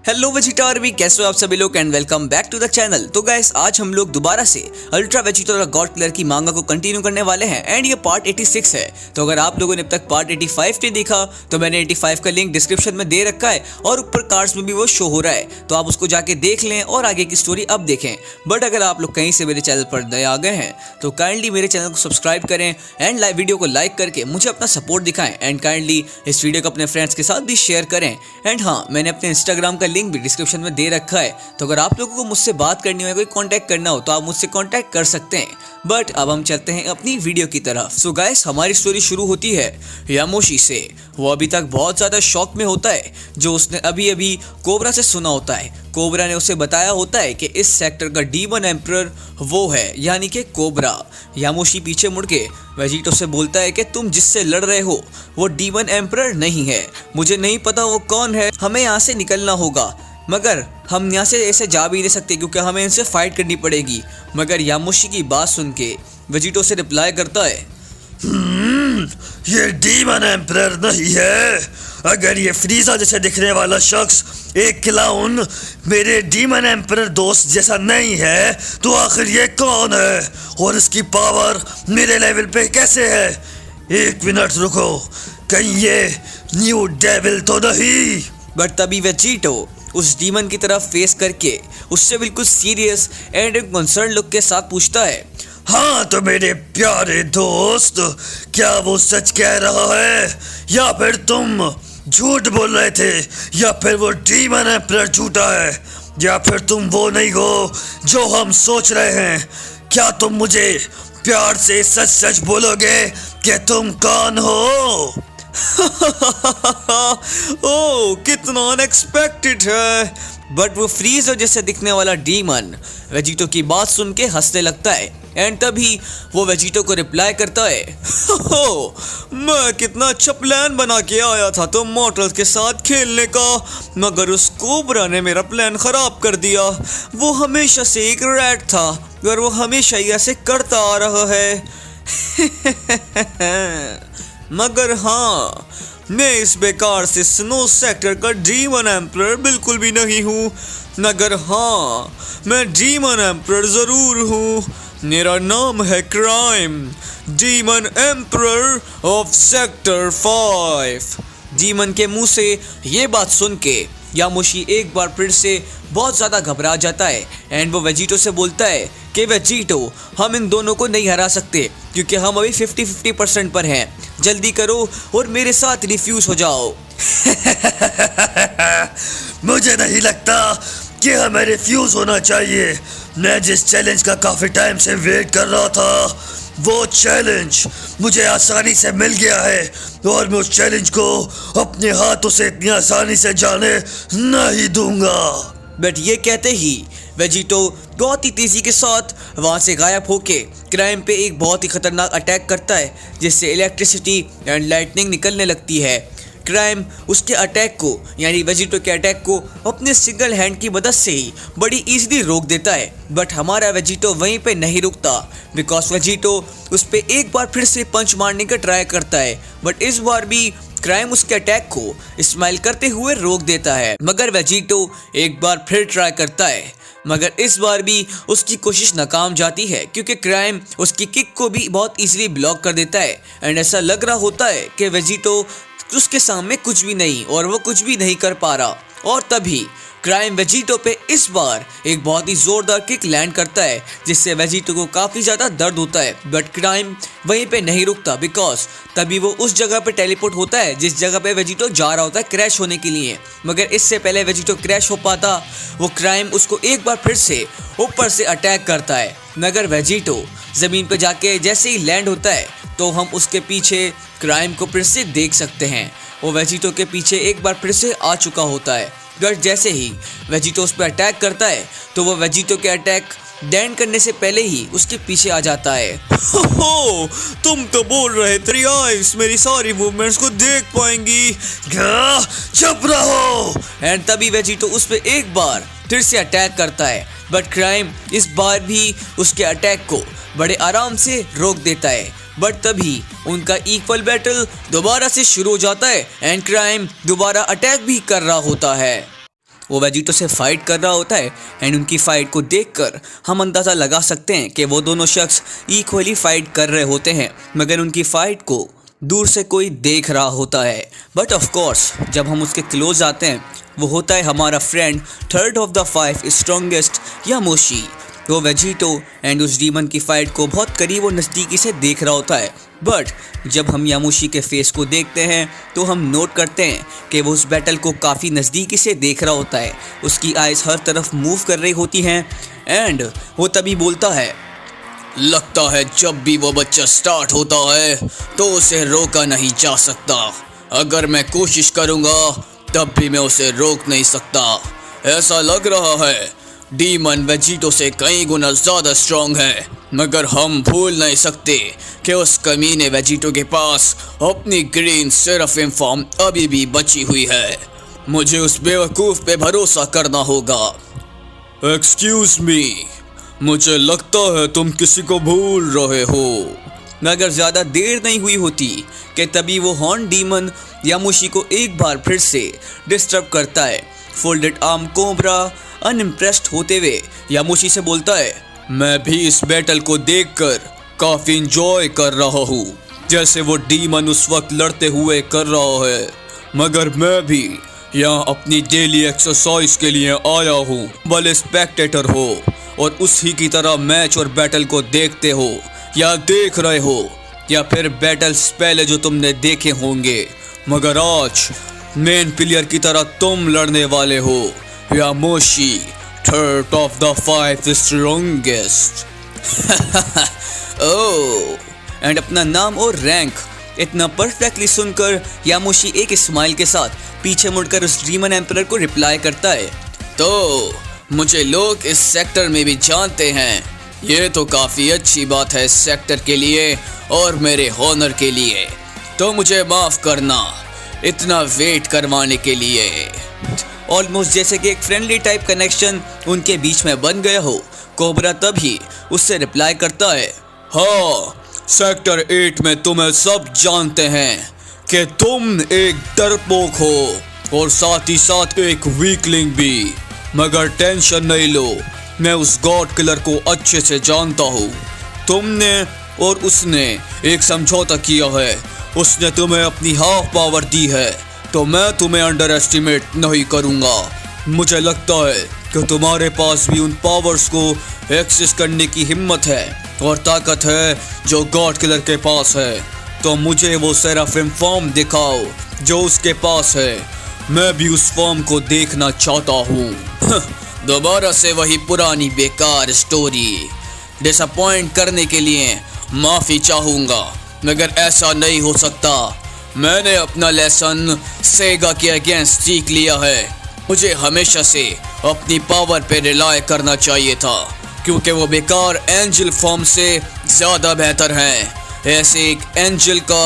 Hello Vegeta army, कैसे हो आप सभी लोग and welcome back to the channel. तो गाइस, आज हम लोग दोबारा से अल्ट्रा वेजिटा और गॉड किलर की मांगा को कंटिन्यू करने वाले हैं एंड ये पार्ट 86 है। तो अगर आप लोगों ने अब तक पार्ट 85 नहीं देखा तो मैंने 85 का लिंक डिस्क्रिप्शन में दे रखा है और ऊपर कार्ड्स में भी वो शो हो रहा है, तो आप उसको जाके देख लें और आगे की स्टोरी अब देखें। बट अगर आप लोग कहीं से मेरे चैनल पर नए आ गए हैं तो काइंडली मेरे चैनल को सब्सक्राइब करें एंड वीडियो को लाइक करके मुझे अपना सपोर्ट दिखाएं एंड काइंडली इस वीडियो को अपने फ्रेंड्स के साथ भी शेयर करें। एंड हाँ, मैंने अपने इंस्टाग्राम का लिंक भी डिस्क्रिप्शन में दे रखा है, तो अगर आप लोगों को मुझसे बात करनी हो, कोई कांटेक्ट करना हो तो आप मुझसे कांटेक्ट कर सकते हैं। बट अब हम चलते हैं अपनी वीडियो की तरफ। सो गाइस, हमारी स्टोरी शुरू होती है यामोशी से। वो अभी तक बहुत ज़्यादा शॉक में होता है जो उसने अभी अभी कोबरा से सुना होता है। कोबरा ने उसे बताया होता है कि इस सेक्टर का डीमन एम्परर वो है, यानी कि कोबरा। यामोशी पीछे मुड़ के वेजिटो से बोलता है कि तुम जिससे लड़ रहे हो वो डीमन एम्परर नहीं है, मुझे नहीं पता वो कौन है, हमें यहाँ से निकलना होगा, मगर हम यहाँ से ऐसे जा भी नहीं सकते क्योंकि हमें इनसे फाइट करनी पड़ेगी। मगर यामोशी की बात सुन के वेजिटो से रिप्लाई करता है, ये डीमन एम्परर नहीं है। अगर ये फ्रीजा जैसे दिखने वाला शख्स एक क्लाउन मेरे डीमन एम्परर दोस्त जैसा नहीं है तो आखिर ये कौन है और इसकी पावर मेरे लेवल पे कैसे है? एक मिनट रुको, कहीं ये न्यू डेविल तो नहीं? बट तभी वेजिटो उस डीमन की तरफ फेस करके उससे बिल्कुल सीरियस एंड कंसर्न लुक के साथ पूछता है, हाँ तो मेरे प्यारे दोस्त, क्या वो सच कह रहा है या फिर तुम झूठ बोल रहे थे, या फिर वो डीमन एम्परर झूठा है, या फिर तुम वो नहीं हो जो हम सोच रहे हैं? क्या तुम मुझे प्यार से सच सच बोलोगे कि तुम कौन हो? ओह, कितना अनएक्सपेक्टेड है। बट वो फ्रीजर जैसे दिखने वाला डीमन वेजिटो की बात सुन के हंसने लगता है एंड तभी वो वेजिटो को रिप्लाई करता है, मैं कितना अच्छा प्लान बना के आया था तो मॉर्टल्स के साथ खेलने का, मगर उस कोबरा ने मेरा प्लान खराब कर दिया। वो हमेशा से एक रैट था और वो हमेशा ही ऐसे करता आ रहा है। मगर हाँ, मैं इस बेकार से स्नो सेक्टर का डीमन एम्परर बिल्कुल भी नहीं हूँ। मगर हाँ, मैं डीमन एम्परर ज़रूर हूँ। मेरा नाम है crime, demon emperor of sector 5। Demon के मुंह से ये बात सुन के यामोशी एक बार फिर से बहुत ज़्यादा घबरा जाता है एंड वो वेजिटो से बोलता है कि वेजिटो, हम इन दोनों को नहीं हरा सकते क्योंकि हम अभी 50-50% पर हैं। जल्दी करो और मेरे साथ रिफ्यूज हो जाओ। मुझे नहीं लगता कि हमें रिफ्यूज होना चाहिए। मैं जिस चैलेंज का काफ़ी टाइम से वेट कर रहा था वो चैलेंज मुझे आसानी से मिल गया है और मैं उस चैलेंज को अपने हाथों से इतनी आसानी से जाने नहीं दूंगा। बट ये कहते ही वेजिटो बहुत ही तेज़ी के साथ वहाँ से गायब होके क्राइम पे एक बहुत ही खतरनाक अटैक करता है जिससे इलेक्ट्रिसिटी एंड लाइटनिंग निकलने लगती है। क्राइम उसके अटैक को, यानी वेजिटो के अटैक को अपने सिंगल हैंड की मदद से ही बड़ी इजीली रोक देता है। बट हमारा वेजिटो वहीं पे नहीं रुकता बिकॉज वेजिटो उस पर एक बार फिर से पंच मारने का ट्राई करता है, बट इस बार भी क्राइम उसके अटैक को स्माइल करते हुए रोक देता है। मगर वेजिटो एक बार फिर ट्राई करता है, मगर इस बार भी उसकी कोशिश नाकाम जाती है क्योंकि क्राइम उसकी किक को भी बहुत इजीली ब्लॉक कर देता है एंड ऐसा लग रहा होता है कि वेजिटो उसके सामने कुछ भी नहीं और वो कुछ भी नहीं कर पा रहा। और तभी क्राइम वेजिटो पे इस बार एक बहुत ही जोरदार किक लैंड करता है जिससे वेजिटो को काफ़ी ज़्यादा दर्द होता है। बट क्राइम वहीं पे नहीं रुकता बिकॉज तभी वो उस जगह पे टेलीपोर्ट होता है जिस जगह पे वेजिटो जा रहा होता है क्रैश होने के लिए। मगर इससे पहले वेजिटो क्रैश हो पाता वो क्राइम उसको एक बार फिर से ऊपर से अटैक करता है। मगर वेजिटो ज़मीन पर जाके जैसे ही लैंड होता है तो हम उसके पीछे क्राइम को फिर से देख सकते हैं। वो वेजिटो के पीछे एक बार फिर से आ चुका होता है। बट जैसे ही वेजिटो उस पर अटैक करता है तो वो वेजिटो के अटैक लैंड करने से पहले ही उसके पीछे आ जाता है। हो, तुम तो बोल रहे थे आइस मेरी सारी मूवमेंट्स को देख पाएंगी। चुप रहो। एंड तभी वेजिटो उस पर एक बार फिर से अटैक करता है, बट क्राइम इस बार भी उसके अटैक को बड़े आराम से रोक देता है। बट तभी उनका इक्वल बैटल दोबारा से शुरू हो जाता है एंड क्राइम दोबारा अटैक भी कर रहा होता है। वो वेजिटो से फाइट कर रहा होता है एंड उनकी फाइट को देखकर हम अंदाज़ा लगा सकते हैं कि वो दोनों शख्स इक्वली फाइट कर रहे होते हैं, मगर उनकी फाइट को दूर से कोई देख रहा होता है। बट ऑफ कोर्स जब हम उसके क्लोज आते हैं वो होता है हमारा friend, third of the 5 strongest Yamoshi. वो वेजिटो एंड उस डीमन की फाइट को बहुत करीब और नज़दीकी से देख रहा होता है। बट जब हम यामोशी के फेस को देखते हैं तो हम नोट करते हैं कि वो उस बैटल को काफ़ी नज़दीकी से देख रहा होता है। उसकी आइज़ हर तरफ मूव कर रही होती हैं एंड वो तभी बोलता है, लगता है जब भी वो बच्चा स्टार्ट होता है तो उसे रोका नहीं जा सकता। अगर मैं कोशिश करूँगा तब भी मैं उसे रोक नहीं सकता। ऐसा लग रहा है डीमन वेजिटो से कई गुना ज़्यादा स्ट्रॉन्ग है, मगर हम भूल नहीं सकते कि उस कमीने वेजिटो के पास अपनी ग्रीन सेराफिम फॉर्म अभी भी बची हुई है। मुझे उस बेवकूफ़ पे भरोसा करना होगा। एक्सक्यूज़ मी, मुझे लगता है तुम किसी को भूल रहे हो। मगर ज़्यादा देर नहीं हुई होती कि तभी वो हॉर्न डीमन यामोशी को एक बार फिर से डिस्टर्ब करता है। फोल्डेड आर्म कोबरा अनइम्प्रेस्ड होते हुए यामोशी से बोलता है, मैं भी इस बैटल को देखकर काफ़ी इंजॉय कर रहा हूँ, जैसे वो डीमन उस वक्त लड़ते हुए कर रहा है। मगर मैं भी यहाँ अपनी डेली एक्सरसाइज के लिए आया हूँ। भले स्पेक्टेटर हो और उसी की तरह मैच और बैटल को देखते हो या देख रहे हो, या फिर बैटल्स पहले जो तुमने देखे होंगे, मगर आज मेन प्लेयर की तरह तुम लड़ने वाले हो। Yamoshi, third of the 5 strongest. Oh, and अपना नाम और रैंक इतना परफेक्टली सुनकर यामोशी एक स्माइल के साथ पीछे मुड़कर उस डीमन एम्परर को रिप्लाई करता है, तो मुझे लोग इस सेक्टर में भी जानते हैं। ये तो काफ़ी अच्छी बात है इस सेक्टर के लिए और मेरे हॉनर के लिए। तो मुझे माफ़ करना इतना वेट करवाने के लिए। ऑलमोस्ट जैसे कि एक फ्रेंडली टाइप कनेक्शन उनके बीच में बन गया हो, कोबरा तभी उससे रिप्लाई करता है, हाँ, सेक्टर 8 में तुम्हें सब जानते हैं कि तुम एक डरपोक हो और साथ ही साथ एक वीकलिंग भी। मगर टेंशन नहीं लो, मैं उस गॉड किलर को अच्छे से जानता हूँ। तुमने और उसने एक समझौता किया है, उसने तुम्हें अपनी हाफ पावर दी है, तो मैं तुम्हें अंडर एस्टिमेट नहीं करूँगा। मुझे लगता है कि तुम्हारे पास भी उन पावर्स को एक्सेस करने की हिम्मत है और ताकत है जो गॉड किलर के पास है। तो मुझे वो सेराफिम फॉर्म दिखाओ जो उसके पास है। मैं भी उस फॉर्म को देखना चाहता हूँ। दोबारा से वही पुरानी बेकार स्टोरी। डिसअपॉइंट करने के लिए माफ़ी चाहूँगा, मगर ऐसा नहीं हो सकता। मैंने अपना लेसन सेगा के अगेंस्ट सीख लिया है। मुझे हमेशा से अपनी पावर पे रिलाय करना चाहिए था, क्योंकि वो बेकार एंजल फॉर्म से ज़्यादा बेहतर हैं। ऐसे एक एंजल का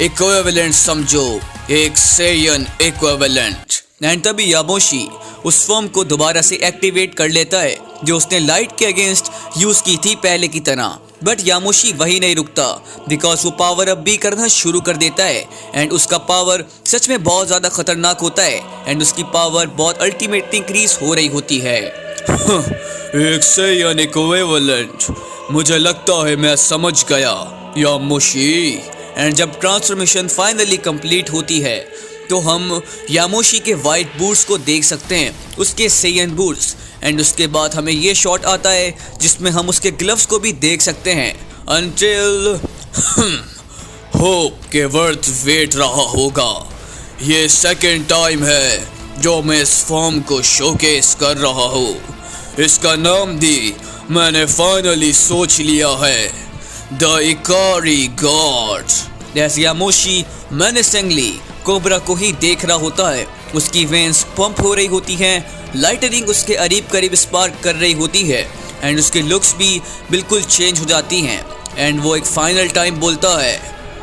इक्विवेलेंट समझो, एक सेयन इक्विवेलेंट। एंड तभी यामोशी उस फॉर्म को दोबारा से एक्टिवेट कर लेता है जो उसने लाइट के अगेंस्ट यूज़ की थी पहले की तरह। बट यामोशी वही नहीं रुकता, बिकॉज वो पावर अप भी करना शुरू कर देता है एंड उसका पावर सच में बहुत ज़्यादा खतरनाक होता है एंड उसकी पावर बहुत अल्टीमेटली इंक्रीज हो रही होती है। एक सेयन इक्विवेलेंट, मुझे लगता है मैं समझ गया यामोशी। एंड जब ट्रांसफॉर्मेशन फाइनली कंप्लीट होती है तो हम यामोशी के वाइट बूट्स को देख सकते हैं, उसके सेयन बूट्स। एंड उसके बाद हमें ये शॉट आता है जिसमें हम उसके ग्लव्स को भी देख सकते हैं। अनटिल होप के वर्थ वेट रहा होगा। ये सेकंड टाइम है जो मैं इस फॉर्म को शोकेस कर रहा हूँ। इसका नाम भी मैंने फाइनली सोच लिया है, द इकारी गॉड। जैसे यामोशी मेनेसिंगली कोबरा को ही देख रहा होता है, उसकी वेन्स पंप हो रही होती हैं, लाइटनिंग उसके करीब स्पार्क कर रही होती है एंड उसके लुक्स भी बिल्कुल चेंज हो जाती हैं। एंड वो एक फाइनल टाइम बोलता है,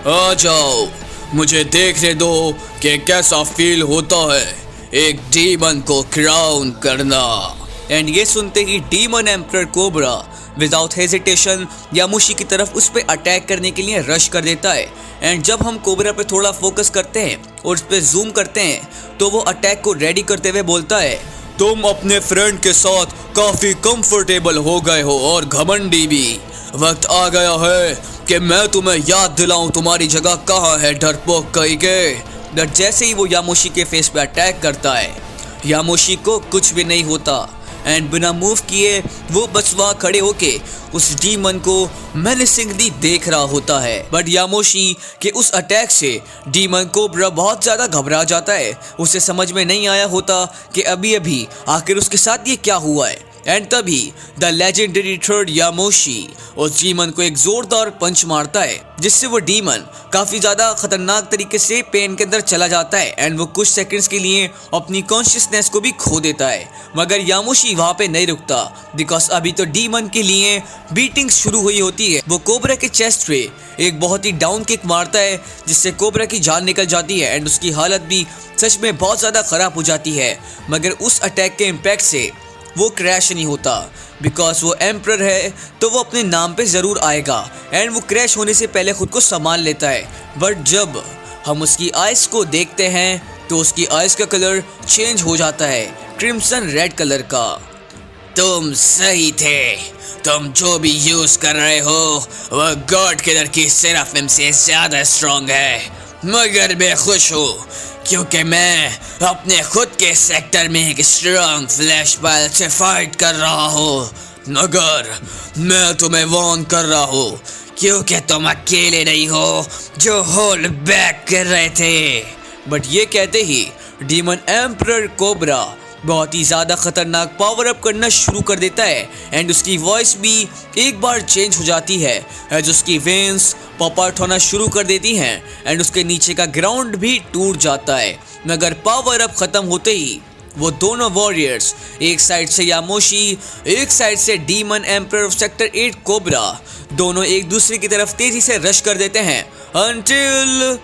आ जाओ, मुझे देखने दो कि कैसा फील होता है एक डीमन को क्राउन करना। एंड ये सुनते ही demon emperor Cobra without hesitation Yamoshi की तरफ उस पर अटैक करने के लिए रश कर देता है। एंड जब हम कोबरा पे थोड़ा फोकस करते हैं और उस पर जूम करते हैं तो वो अटैक को रेडी करते हुए बोलता है, तुम अपने फ्रेंड के साथ काफी कंफर्टेबल हो गए हो और घमंडी भी। वक्त आ गया है कि मैं तुम्हें याद दिलाऊं तुम्हारी जगह कहाँ है, डरपोक कहीं के। बट जैसे ही वो यामोशी के फेस पे अटैक करता है, यामोशी को कुछ भी नहीं होता एंड बिना मूव किए वो बस वहाँ खड़े होके उस डीमन को मेनेसिंगली देख रहा होता है। बट यामोशी के उस अटैक से डीमन कोबरा बहुत ज़्यादा घबरा जाता है। उसे समझ में नहीं आया होता कि अभी अभी आखिर उसके साथ ये क्या हुआ है। एंड तभी द लेजेंडरी थर्ड यामोशी उस डीमन को एक जोरदार पंच मारता है, जिससे वो डीमन काफी ज्यादा खतरनाक तरीके से पेन के अंदर चला जाता है एंड वो कुछ सेकंड्स के लिए अपनी कॉन्शियसनेस को भी खो देता है। मगर यामोशी वहां पे नहीं रुकता, बिकॉज अभी तो डीमन के लिए बीटिंग शुरू हुई होती है। वो कोबरा के चेस्ट पे एक बहुत ही डाउन किक मारता है, जिससे कोबरा की जान निकल जाती है एंड उसकी हालत भी सच में बहुत ज्यादा खराब हो जाती है। मगर उस अटैक के इम्पैक्ट से वो क्रैश नहीं होता, बिकॉज वो एम्परर है तो वो अपने नाम पे ज़रूर आएगा एंड वो क्रैश होने से पहले खुद को संभाल लेता है। बट जब हम उसकी आइज़ को देखते हैं तो उसकी आइज़ का कलर चेंज हो जाता है क्रिम्सन रेड कलर का। तुम सही थे, तुम जो भी यूज़ कर रहे हो वह गॉड किलर की सेराफिम से ज़्यादा स्ट्रॉन्ग है। मगर मैं खुश हूँ क्योंकि मैं अपने खुद के सेक्टर में एक स्ट्रॉन्ग फ्लैश पाइल से फाइट कर रहा हूँ। मगर मैं तुम्हें वार्न कर रहा हूँ क्योंकि तुम अकेले नहीं हो जो होल्ड बैक कर रहे थे। बट ये कहते ही डीमन एम्परर कोबरा बहुत ही ज़्यादा खतरनाक पावर अप करना शुरू कर देता है एंड उसकी वॉइस भी एक बार चेंज हो जाती है एज उसकी वेन्स पॉप आउट होना शुरू कर देती हैं एंड उसके नीचे का ग्राउंड भी टूट जाता है। मगर पावर अप ख़त्म होते ही वो दोनों वॉरियर्स, एक साइड से यामोशी, एक साइड से demon emperor of sector 8 cobra, दोनों एक दूसरे की तरफ तेज़ी से रश कर देते हैं अनटिल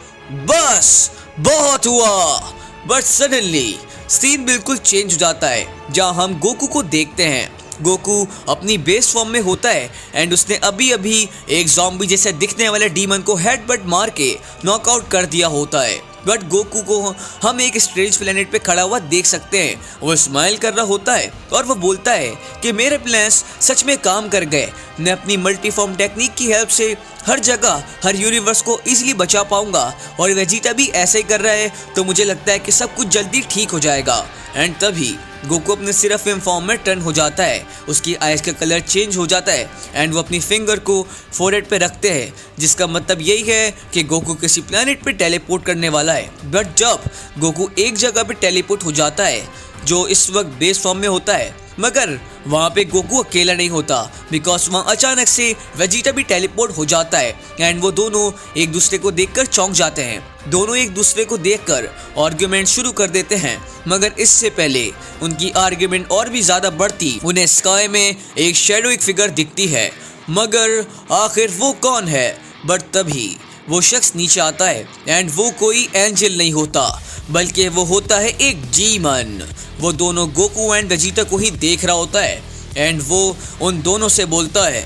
बस बहुत हुआ। बट सडनली सीन बिल्कुल चेंज हो जाता है, जहां हम गोकू को देखते हैं। गोकू अपनी बेस फॉर्म में होता है एंड उसने अभी अभी एक ज़ॉम्बी जैसे दिखने वाले डीमन को हेडबट मार के नॉकआउट कर दिया होता है। बट गोकू को हम एक स्ट्रेंज प्लेनेट पे खड़ा हुआ देख सकते हैं। वो स्माइल कर रहा होता है और वो बोलता है कि मेरे प्लान्स सच में काम कर गए। मैं अपनी मल्टीफॉर्म टेक्निक की हेल्प से हर जगह हर यूनिवर्स को इजीली बचा पाऊंगा और वेजिटा भी ऐसे ही कर रहा है, तो मुझे लगता है कि सब कुछ जल्दी ठीक हो जाएगा। एंड तभी गोकू अपने सिर्फ फॉर्म में टर्न हो जाता है, उसकी आइज का कलर चेंज हो जाता है एंड वो अपनी फिंगर को फोरहेड पे रखते हैं, जिसका मतलब यही है कि गोकू किसी प्लेनेट पे टेलीपोर्ट करने वाला है। बट जब गोकू एक जगह पे टेलीपोर्ट हो जाता है जो इस वक्त बेस फॉर्म में होता है, मगर वहाँ पे गोकू अकेला नहीं होता, बिकॉज वहाँ अचानक से वेजिटा भी टेलीपोर्ट हो जाता है एंड वो दोनों एक दूसरे को देखकर चौंक जाते हैं। दोनों एक दूसरे को देखकर आर्ग्यूमेंट शुरू कर देते हैं, मगर इससे पहले उनकी आर्ग्यूमेंट और भी ज़्यादा बढ़ती, उन्हें स्काई में एक शैडोइक फिगर दिखती है। मगर आखिर वो कौन है? बट तभी वो शख्स नीचे आता है एंड वो कोई एंजल नहीं होता, बल्कि वो होता है एक डीमन। वो दोनों गोकू एंड वेजिटा को ही देख रहा होता है एंड वो उन दोनों से बोलता है,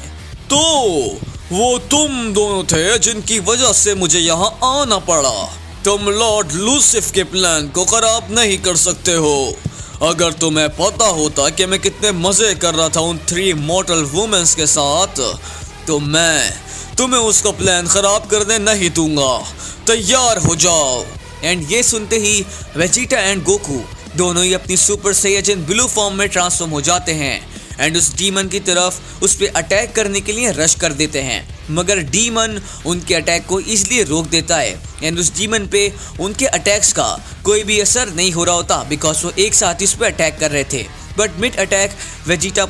तो वो तुम दोनों थे जिनकी वजह से मुझे यहाँ आना पड़ा। तुम लॉर्ड लूसिफ के प्लान को खराब नहीं कर सकते हो। अगर तुम्हें पता होता कि मैं कितने मज़े कर रहा था उन 3 मॉर्टल वुमेन्स के साथ, तो मैं तुम्हें उसका प्लान खराब करने नहीं दूंगा। तैयार हो जाओ। एंड ये सुनते ही वेजिटा एंड गोकू दोनों ही अपनी सुपर सैयजन ब्लू फॉर्म में ट्रांसफॉर्म हो जाते हैं एंड उस डीमन की तरफ उस पर अटैक करने के लिए रश कर देते हैं। मगर डीमन उनके अटैक को इजीली रोक देता है एंड उस डीमन पे उनके अटैक्स का कोई भी असर नहीं हो रहा होता, बिकॉज वो एक साथ इस पर अटैक कर रहे थे। बट मिड अटैक वेजिटा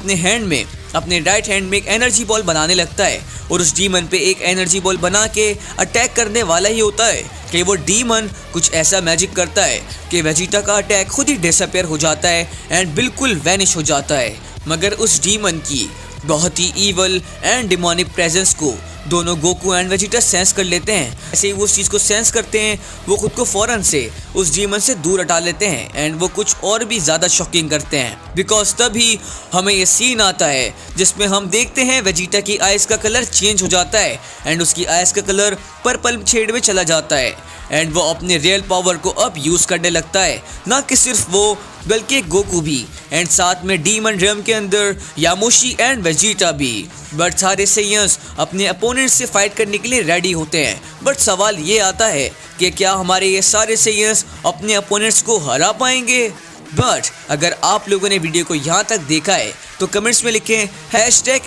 अपने राइट हैंड में एक एनर्जी बॉल बनाने लगता है और उस डीमन पे एक एनर्जी बॉल बना के अटैक करने वाला ही होता है कि वो डीमन कुछ ऐसा मैजिक करता है कि वेजिटा का अटैक खुद ही डिसअपेयर हो जाता है एंड बिल्कुल वैनिश हो जाता है। मगर उस डीमन की बहुत ही ईवल एंड डिमोनिक प्रेजेंस को दोनों गोकू एंड वेजिटा सेंस कर लेते हैं। ऐसे ही वो उस चीज को सेंस करते हैं, वो खुद को फौरन से उस डीमन से दूर हटा लेते हैं एंड वो कुछ और भी ज्यादा शॉकिंग करते हैं बिकॉज तभी हमें ये सीन आता है जिसमें हम देखते हैं वेजिटा की आइज का कलर चेंज हो जाता है एंड उसकी आइज का कलर पर्पल शेड में चला जाता है एंड वो अपने रियल पावर को अब यूज करने लगता है। ना कि सिर्फ वो बल्कि गोकू भी एंड साथ में डीमन ड्रम के अंदर यामोशी एंड वेजिटा भी। बट सारे सेयंस अपने अपोनेंट से फाइट करने के लिए रेडी होते हैं। बट सवाल ये आता है कि क्या हमारे ये सारे सेयंस अपने अपोनेंट्स को हरा पाएंगे। बट अगर आप लोगों ने वीडियो को यहाँ तक देखा है तो कमेंट्स में लिखें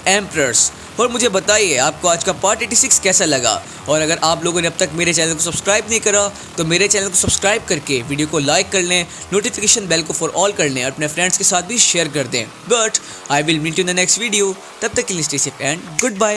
#Emperors और मुझे बताइए आपको आज का पार्ट 86 कैसा लगा। और अगर आप लोगों ने अब तक मेरे चैनल को सब्सक्राइब नहीं करा तो मेरे चैनल को सब्सक्राइब करके वीडियो को लाइक कर लें, नोटिफिकेशन बेल को फॉर ऑल कर लें और अपने फ्रेंड्स के साथ भी शेयर कर दें। But I will meet you in the next video, तब तक के लिए stay safe and good bye.